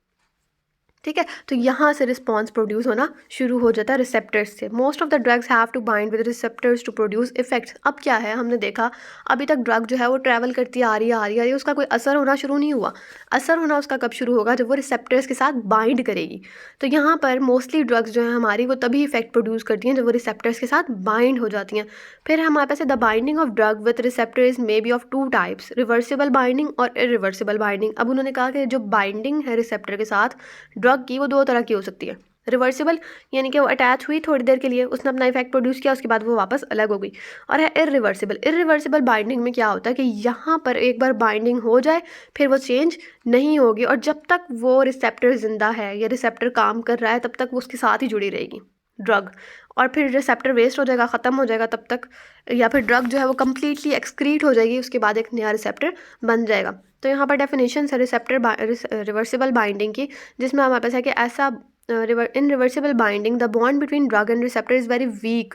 ठीक है, तो यहाँ से रिस्पॉन्स प्रोड्यूस होना शुरू हो जाता है रिसेप्टर्स से। Most of the drugs have to bind with receptors to produce effects. अब क्या है, हमने देखा अभी तक ड्रग जो है वो ट्रैवल करती आ रही है, उसका कोई असर होना शुरू नहीं हुआ। असर होना उसका कब शुरू होगा, जब वो रिसेप्टर्स के साथ बाइंड करेगी। तो यहाँ पर मोस्टली ड्रग्स जो हैं हमारी वो तभी इफेक्ट प्रोड्यूस करती हैं जब वो रिसेप्टर्स के साथ बाइंड हो जाती हैं। फिर हमारे पास the binding of drug with receptors may be of two types, reversible binding और इरिवर्सिबल बाइंडिंग। अब उन्होंने कहा कि जो बाइंडिंग है रिसेप्टर के साथ ड्रग की वो दो तरह की हो सकती है। रिवर्सिबल यानी कि वो अटैच हुई थोड़ी देर के लिए, उसने अपना इफेक्ट प्रोड्यूस किया, उसके बाद वो वापस अलग हो गई। और है इरिवर्सिबल। इरिवर्सिबल बाइंडिंग में क्या होता है कि यहाँ पर एक बार बाइंडिंग हो जाए फिर वो चेंज नहीं होगी, और जब तक वो रिसेप्टर जिंदा है या रिसेप्टर काम कर रहा है तब तक वो उसके साथ ही जुड़ी रहेगी ड्रग। और फिर रिसेप्टर वेस्ट हो जाएगा, ख़त्म हो जाएगा तब तक, या फिर ड्रग जो है वो कम्प्लीटली एक्सक्रीट हो जाएगी, उसके बाद एक नया रिसेप्टर बन जाएगा। तो यहाँ पर डेफिनेशन है रिसेप्टर रिवर्सिबल बाइंडिंग की, जिसमें हमारे पास है कि ऐसा irreversible binding the bond between drug and receptor is very weak,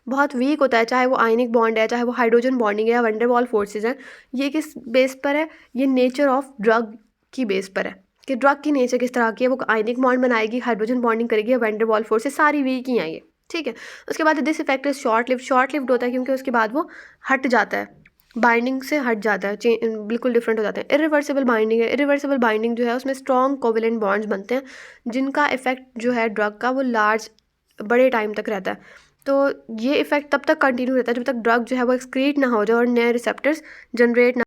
बहुत वीक होता है, चाहे वो आयनिक बॉन्ड है, चाहे वो हाइड्रोजन बॉन्डिंग है या वंडरवॉल फोर्सेज हैं। ये किस बेस पर है? ये नेचर ऑफ ड्रग की बेस पर है कि ड्रग की नेचर किस तरह की है, वो आयनिक बॉन्ड बनाएगी, हाइड्रोजन बॉन्डिंग करेगी या वंडरवॉल फोर्सेज, सारी वीक ही हैं ये, ठीक है। उसके बाद this effect is short lived होता है क्योंकि उसके बाद वो हट जाता है, बाइंडिंग से हट जाता है, बिल्कुल डिफरेंट हो जाते हैं। इरिवर्सिबल बाइंडिंग है, इरिवर्सिबल बाइंडिंग जो है उसमें स्ट्रॉन्ग कोवेलेंट बॉन्ड्स बनते हैं जिनका इफेक्ट जो है ड्रग का वो लार्ज बड़े टाइम तक रहता है। तो ये इफेक्ट तब तक कंटिन्यू रहता है जब तक ड्रग जो है वो एक्सक्रीट ना हो जाए और नए रिसेप्टर्स जनरेट ना।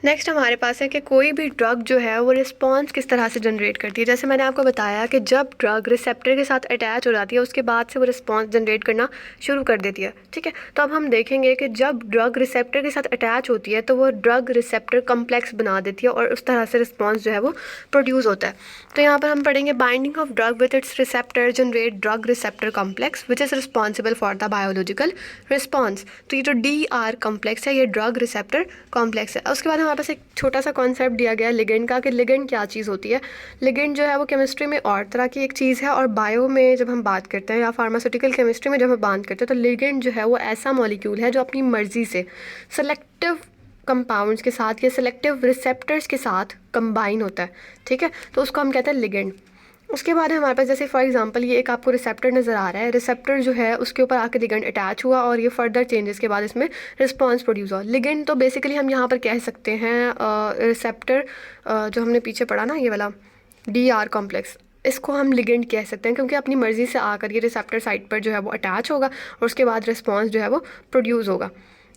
नेक्स्ट हमारे पास है कि कोई भी ड्रग जो है वो रिस्पॉन्स किस तरह से जनरेट करती है। जैसे मैंने आपको बताया कि जब ड्रग रिसेप्टर के साथ अटैच हो जाती है उसके बाद से वो रिस्पॉन्स जनरेट करना शुरू कर देती है, ठीक है। तो अब हम देखेंगे कि जब ड्रग रिसेप्टर के साथ अटैच होती है तो वो ड्रग रिसेप्टर कम्प्लेक्स बना देती है और उस तरह से रिस्पॉन्स जो है वो प्रोड्यूस होता है। तो यहाँ पर हम पढ़ेंगे binding of drug with its receptor generate drug receptor complex which is responsible for the biological response. तो ये जो DR कॉम्प्लेक्स है ये ड्रग रिसेप्टर कॉम्प्लेक्स है। उसके बाद हमारे पास एक छोटा सा कॉन्सेप्ट दिया गया है लिगेंड का, कि लिगेंड क्या चीज़ होती है। लिगेंड जो है वो केमिस्ट्री में और तरह की एक चीज़ है और बायो में जब हम बात करते हैं या फार्मास्यूटिकल केमिस्ट्री में जब हम बात करते हैं तो लिगेंड जो है वो ऐसा मॉलिक्यूल है जो अपनी मर्जी से सेलेक्टिव कंपाउंड्स के साथ या सेलेक्टिव रिसेप्टर्स के साथ कंबाइन होता है, ठीक है। तो उसको हम कहते हैं लिगेंड। उसके बाद हमारे पास जैसे फॉर एग्जांपल ये एक आपको रिसेप्टर नज़र आ रहा है, रिसेप्टर जो है उसके ऊपर आके लिगेंड अटैच हुआ और ये फर्दर चेंजेस के बाद इसमें रिस्पांस प्रोड्यूस हुआ। लिगेंड तो बेसिकली हम यहाँ पर कह सकते हैं रिसेप्टर जो हमने पीछे पढ़ा ना ये वाला DR कॉम्प्लेक्स, इसको हम लिगेंड कह सकते हैं क्योंकि अपनी मर्ज़ी से आकर ये रिसेप्टर साइट पर जो है वो अटैच होगा और उसके बाद रिस्पॉन्स जो है वो प्रोड्यूस होगा।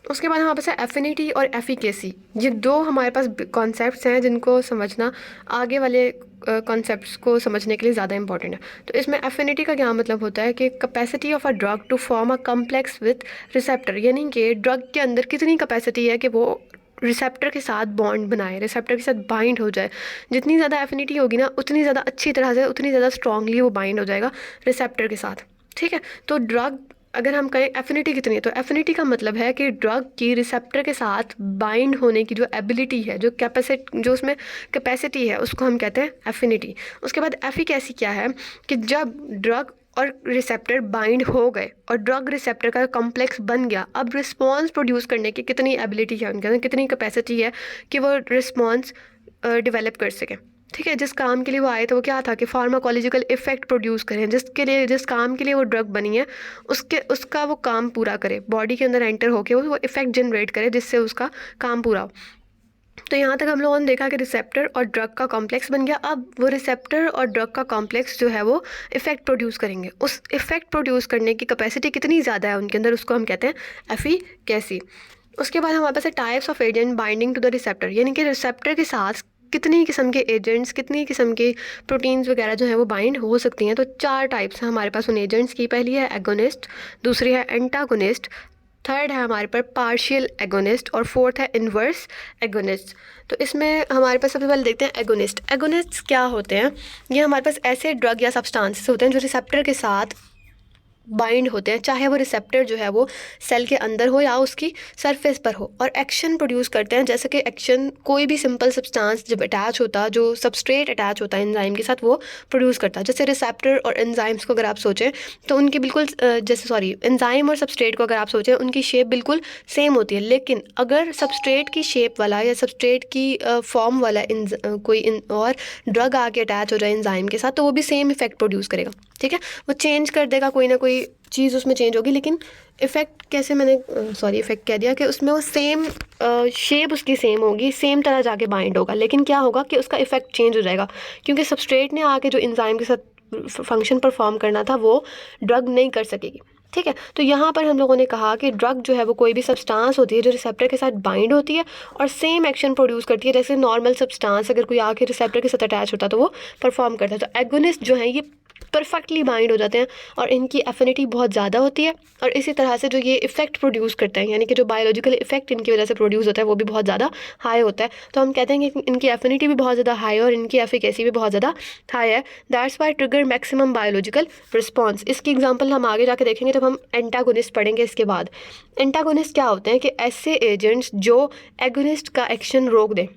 उसके बाद हमारे पास है एफिनिटी और एफिकेसी। ये दो हमारे पास कॉन्सेप्ट्स हैं जिनको समझना आगे वाले कॉन्सेप्ट्स को समझने के लिए ज़्यादा इंपॉर्टेंट है। तो इसमें एफिनिटी का क्या मतलब होता है कि capacity of a drug to form a complex with receptor, यानी कि ड्रग के अंदर कितनी कैपेसिटी है कि वो रिसेप्टर के साथ बॉन्ड बनाए, रिसेप्टर के साथ बाइंड हो जाए। जितनी ज़्यादा एफिनिटी होगी ना उतनी ज़्यादा अच्छी तरह से, उतनी ज़्यादा स्ट्रांगली वो बाइंड हो जाएगा रिसेप्टर के साथ, ठीक है। तो ड्रग अगर हम कहें एफिनिटी कितनी है तो एफिनिटी का मतलब है कि ड्रग की रिसेप्टर के साथ बाइंड होने की जो एबिलिटी है, जो जो उसमें कैपेसिटी है, उसको हम कहते हैं एफिनिटी। उसके बाद एफिकेसी क्या है कि जब ड्रग और रिसेप्टर बाइंड हो गए और ड्रग रिसेप्टर का कॉम्प्लेक्स बन गया, अब रिस्पॉन्स प्रोड्यूस करने की कितनी एबिलिटी है उनके अंदर, कितनी कैपेसिटी है कि वो रिस्पॉन्स डेवलप कर सकें, ठीक है। जिस काम के लिए वो आए थे वो क्या था कि फार्माकोलॉजिकल इफेक्ट प्रोड्यूस करें, जिस काम के लिए वो ड्रग बनी है उसका वो काम पूरा करे, बॉडी के अंदर एंटर होके वो इफेक्ट जनरेट करे जिससे उसका काम पूरा हो। तो यहाँ तक हम लोगों ने देखा कि रिसेप्टर और ड्रग का कॉम्प्लेक्स बन गया। अब वो रिसेप्टर और ड्रग का कॉम्प्लेक्स जो है वो इफेक्ट प्रोड्यूस करेंगे, उस इफेक्ट प्रोड्यूस करने की कैपेसिटी कितनी ज़्यादा है उनके अंदर, उसको हम कहते हैं एफिकेसी। उसके बाद हमारे पास है types of agent binding to the receptor, यानी कि रिसेप्टर के साथ कितनी किस्म के एजेंट्स, कितनी किस्म के प्रोटीन्स वगैरह जो है वो बाइंड हो सकती हैं। तो 4 टाइप्स हैं हमारे पास उन एजेंट्स की। पहली है एगोनिस्ट, दूसरी है एंटागोनिस्ट, थर्ड है हमारे पास पार्शियल एगोनिस्ट और फोर्थ है इन्वर्स एगोनिस्ट। तो इसमें हमारे पास सबसे पहले देखते हैं एगोनिस्ट। एगोनिस्ट क्या होते हैं? ये हमारे पास ऐसे ड्रग या सब्सटेंसेस होते हैं जो रिसेप्टर के साथ बाइंड होते हैं, चाहे वो रिसेप्टर जो है वो सेल के अंदर हो या उसकी सरफेस पर हो, और एक्शन प्रोड्यूस करते हैं। जैसे कि एक्शन कोई भी सिंपल सब्सटेंस जब अटैच होता है, जो सबस्ट्रेट अटैच होता है एंजाइम के साथ, वो प्रोड्यूस करता है। जैसे रिसेप्टर और एंजाइम्स को अगर आप सोचें तो उनकी बिल्कुल एंजाइम और सबस्ट्रेट को अगर आप सोचें उनकी शेप बिल्कुल सेम होती है, लेकिन अगर सबस्ट्रेट की शेप वाला या सबस्ट्रेट की फॉर्म वाला और ड्रग आके अटैच हो जाए एंजाइम के साथ तो वो भी सेम इफेक्ट प्रोड्यूस करेगा, ठीक है। वो चेंज कर देगा, कोई ना कोई चीज़ उसमें चेंज होगी, लेकिन इफ़ेक्ट कैसे, इफ़ेक्ट कह दिया कि उसमें वो सेम शेप उसकी सेम होगी, सेम तरह जाके बाइंड होगा, लेकिन क्या होगा कि उसका इफ़ेक्ट चेंज हो जाएगा क्योंकि सबस्ट्रेट ने आके जो एंजाइम के साथ फंक्शन परफॉर्म करना था वो ड्रग नहीं कर सकेगी, ठीक है। तो यहाँ पर हम लोगों ने कहा कि ड्रग जो है वो कोई भी सब्सटेंस होती है जो रिसेप्टर के साथ बाइंड होती है और सेम एक्शन प्रोड्यूस करती है। जैसे नॉर्मल सब्सटेंस अगर कोई आके रिसेप्टर के साथ अटैच होता है तो वो परफॉर्म करता है। तो एगोनिस्ट जो है ये परफेक्टली बाइंड हो जाते हैं और इनकी एफिनिटी बहुत ज़्यादा होती है, और इसी तरह से जो ये इफेक्ट प्रोड्यूस करते हैं, यानी कि जो बायोलॉजिकल इफेक्ट इनकी वजह से प्रोड्यूस होता है वो भी बहुत ज़्यादा हाई होता है। तो हम कहते हैं कि इनकी एफिनिटी भी बहुत ज़्यादा हाई है और इनकी एफिकेसी भी बहुत ज़्यादा हाई है। That's why trigger maximum biological response. इसकी एग्जाम्पल हम आगे जाके देखेंगे जब हम एंटागोनिस्ट पढ़ेंगे। इसके बाद एंटागोनिस्ट क्या होते हैं कि ऐसे एजेंट्स जो एगोनिस्ट का एक्शन रोक दें,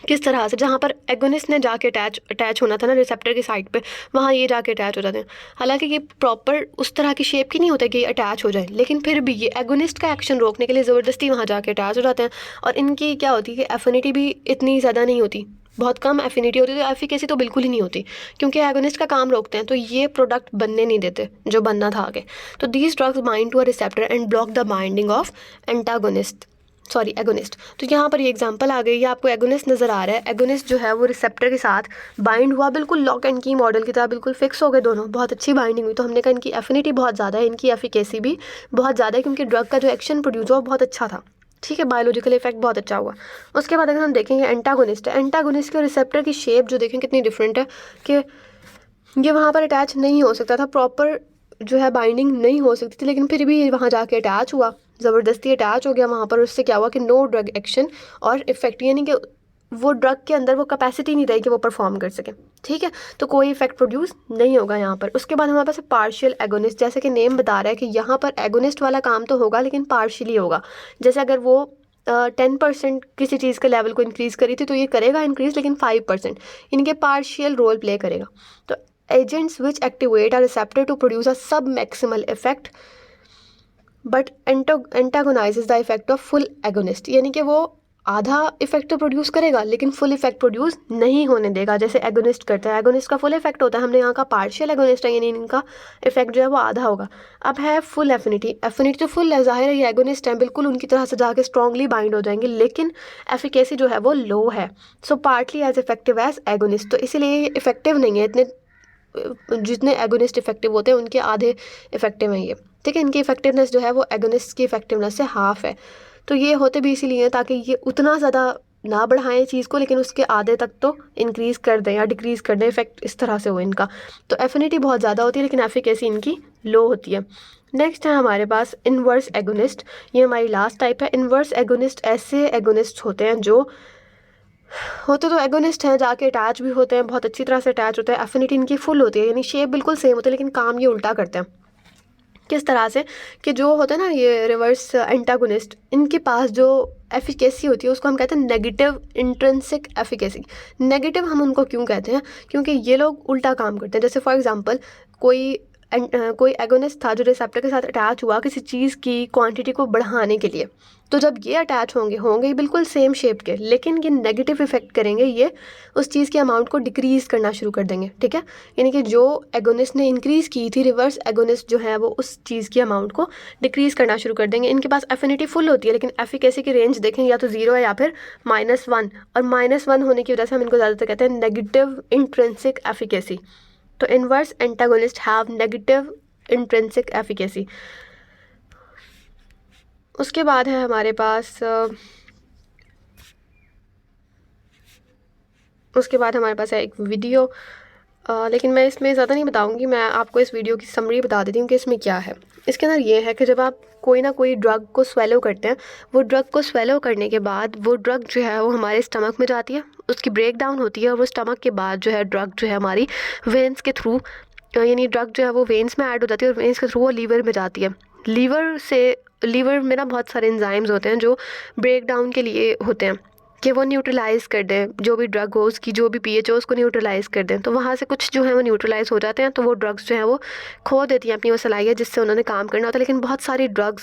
किस तरह से, जहाँ पर एगोनिस्ट ने जाके अटैच होना था ना रिसेप्टर की साइड पे, वहाँ ये जाके अटैच हो जाते हैं। हालांकि ये प्रॉपर उस तरह की शेप की नहीं होता कि ये अटैच हो जाए, लेकिन फिर भी ये एगोनिस्ट का एक्शन रोकने के लिए ज़बरदस्ती वहाँ जाके अटैच हो जाते हैं। और इनकी क्या होती है कि एफिनिटी भी इतनी ज़्यादा नहीं होती, बहुत कम एफिनिटी होती है, तो एफिकेसी तो बिल्कुल ही नहीं होती, क्योंकि एगोनिस्ट का काम रोकते हैं, तो ये प्रोडक्ट बनने नहीं देते जो बनना था आगे। तो these drugs bind to a receptor and block the binding of agonist. तो यहाँ पर ये एग्जांपल आ गई, ये आपको एगोनिस्ट नज़र आ रहा है। एगोनिस्ट जो है वो रिसेप्टर के साथ बाइंड हुआ, बिल्कुल लॉक एंड की मॉडल की तरह बिल्कुल फिक्स हो गए दोनों, बहुत अच्छी बाइंडिंग हुई। तो हमने कहा इनकी एफिनिटी बहुत ज़्यादा है, इनकी एफिकेसी भी बहुत ज़्यादा है, क्योंकि ड्रग का जो एक्शन प्रोड्यूस हुआ बहुत अच्छा था, ठीक है, बायोलॉजिकल इफेक्ट बहुत अच्छा हुआ। उसके बाद अगर हम देखेंगे एंटागोनिस्ट है, एंटागोनिस्ट के रिसेप्टर की शेप जो देखें कितनी डिफरेंट है, कि ये वहाँ पर अटैच नहीं हो सकता था, प्रॉपर जो है बाइंडिंग नहीं हो सकती थी, लेकिन फिर भी वहाँ जाके अटैच हुआ, ज़बरदस्ती अटैच हो गया वहाँ पर। उससे क्या हुआ कि नो ड्रग एक्शन और इफेक्ट, यानी कि वो ड्रग के अंदर वो कैपेसिटी नहीं रही कि वो परफॉर्म कर सके, ठीक है, तो कोई इफेक्ट प्रोड्यूस नहीं होगा यहाँ पर। उसके बाद हमारे पास पार्शियल एगोनिस्ट, जैसे कि नेम बता रहा है कि यहाँ पर एगोनिस्ट वाला काम तो होगा लेकिन पार्शियली होगा। जैसे अगर वो 10% किसी चीज़ के लेवल को इंक्रीज़ करी थी, तो ये करेगा इंक्रीज़ लेकिन 5%, इनके पार्शियल रोल प्ले करेगा। तो agents which activate a receptor to produce a sub-maximal effect but antagonizes the effect of full agonist, यानी कि वो आधा इफेक्ट तो प्रोड्यूस करेगा लेकिन फुल इफेक्ट प्रोड्यूस नहीं होने देगा, जैसे एगोनिस्ट करता है। एगोनिस्ट का फुल इफेक्ट होता है, हमने यहाँ का पार्शियल एगोनिस्ट है, यानी इनका इफेक्ट जो है वो आधा होगा। अब है फुल एफिनिटी, एफिनिटी तो फुल है, जाहिर है ये एगोनिस्ट है, बिल्कुल उनकी तरह से जाके स्ट्रॉन्गली बाइंड हो जाएंगे, लेकिन एफिकेसी जो है वो लो है। So partly as effective as agonist, तो इसीलिए इफेक्टिव नहीं है इतने, जितने एगोनिस्ट इफेक्टिव होते हैं उनके आधे इफेक्टिव हैं ये, ठीक है। इनकी इफेक्टिवनेस जो है वो एगोनिस्ट की इफेक्टिवनेस से हाफ है। तो ये होते भी इसीलिए ताकि ये उतना ज़्यादा ना बढ़ाएं चीज़ को, लेकिन उसके आधे तक तो इंक्रीज़ कर दें या डिक्रीज़ कर दें, इफेक्ट इस तरह से हो इनका। तो एफिनिटी बहुत ज़्यादा होती है लेकिन एफिकेसी इनकी लो होती है। नेक्स्ट है हमारे पास इनवर्स एगोनिस्ट, ये हमारी लास्ट टाइप है। इनवर्स एगोनिस्ट ऐसे एगोनिस्ट होते हैं जो होते तो एगोनिस्ट हैं, जाके अटैच भी होते हैं, बहुत अच्छी तरह से अटैच होते हैं, एफिनिटी इनकी फुल होती है, यानी शेप बिल्कुल सेम होती है, लेकिन काम ये उल्टा करते हैं। किस तरह से कि जो होता है ना ये रिवर्स एंटागोनिस्ट, इनके पास जो एफिकेसी होती है उसको हम कहते हैं नेगेटिव इंट्रिंसिक एफिकेसी। नेगेटिव हम उनको क्यों कहते हैं, क्योंकि ये लोग उल्टा काम करते हैं। जैसे फॉर एग्जांपल कोई एगोनिस्ट था जो रिसेप्टर के साथ अटैच हुआ किसी चीज़ की क्वांटिटी को बढ़ाने के लिए, तो जब ये अटैच होंगे बिल्कुल सेम शेप के, लेकिन ये नेगेटिव इफेक्ट करेंगे, ये उस चीज़ के अमाउंट को डिक्रीज़ करना शुरू कर देंगे, ठीक है। यानी कि जो एगोनिस्ट ने इंक्रीज़ की थी, रिवर्स एगोनिस्ट जो है वो उस चीज़ की अमाउंट को डिक्रीज़ करना शुरू कर देंगे। इनके पास एफिनिटी फुल होती है लेकिन एफिकेसी की रेंज देखें या तो 0 है या फिर -1, और -1 होने की वजह से हम इनको ज़्यादातर कहते हैं नेगेटिव इंट्रिंसिक एफिकेसी। तो inverse antagonist have negative intrinsic efficacy. उसके बाद है हमारे पास है एक वीडियो, लेकिन मैं इसमें ज़्यादा नहीं बताऊंगी, मैं आपको इस वीडियो की समरी बता देती हूँ कि इसमें क्या है। इसके अंदर ये है कि जब आप कोई ना कोई ड्रग को स्वेलो करते हैं, वो ड्रग को स्वेलो करने के बाद वो ड्रग जो है वो हमारे स्टमक में जाती है, उसकी ब्रेक डाउन होती है, और वो स्टमक के बाद जो है ड्रग जो है हमारी वेंस के थ्रू, यानी ड्रग जो है वो वेंस में ऐड हो जाती है, और वेंस के थ्रू वो लीवर में जाती है। लीवर में ना बहुत सारे एंजाइम्स होते हैं जो ब्रेक डाउन के लिए होते हैं कि वो न्यूट्रलाइज़ कर दें, जो भी ड्रग हो उसकी जो भी पीएच हो उसको न्यूट्रलाइज़ कर दें। तो वहाँ से कुछ जो है वो न्यूट्रलाइज़ हो जाते हैं, तो वो ड्रग्स जो है वो खो देती हैं अपनी वो सलाहियत जिससे उन्होंने काम करना होता है। लेकिन बहुत सारे ड्रग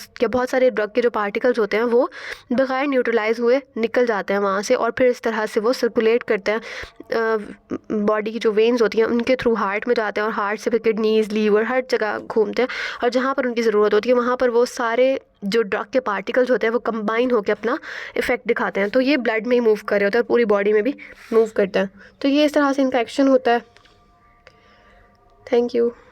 के जो पार्टिकल्स होते हैं वो बगैर न्यूट्रलाइज़ हुए निकल जाते हैं वहाँ से, और फिर इस तरह से वो सर्कुलेट करते हैं बॉडी की जो वेन्स होती हैं उनके थ्रू हार्ट में जाते हैं, और हार्ट से फिर किडनीज़, लीवर, हर जगह घूमते हैं, और जहाँ पर उनकी ज़रूरत होती है वहाँ पर वो सारे जो ड्रग के पार्टिकल्स होते हैं वो कंबाइन होकर अपना इफेक्ट दिखाते हैं। तो ये ब्लड में ही मूव कर रहे होते हैं, पूरी बॉडी में भी मूव करता है। तो ये इस तरह से इनका एक्शन होता है। Thank you.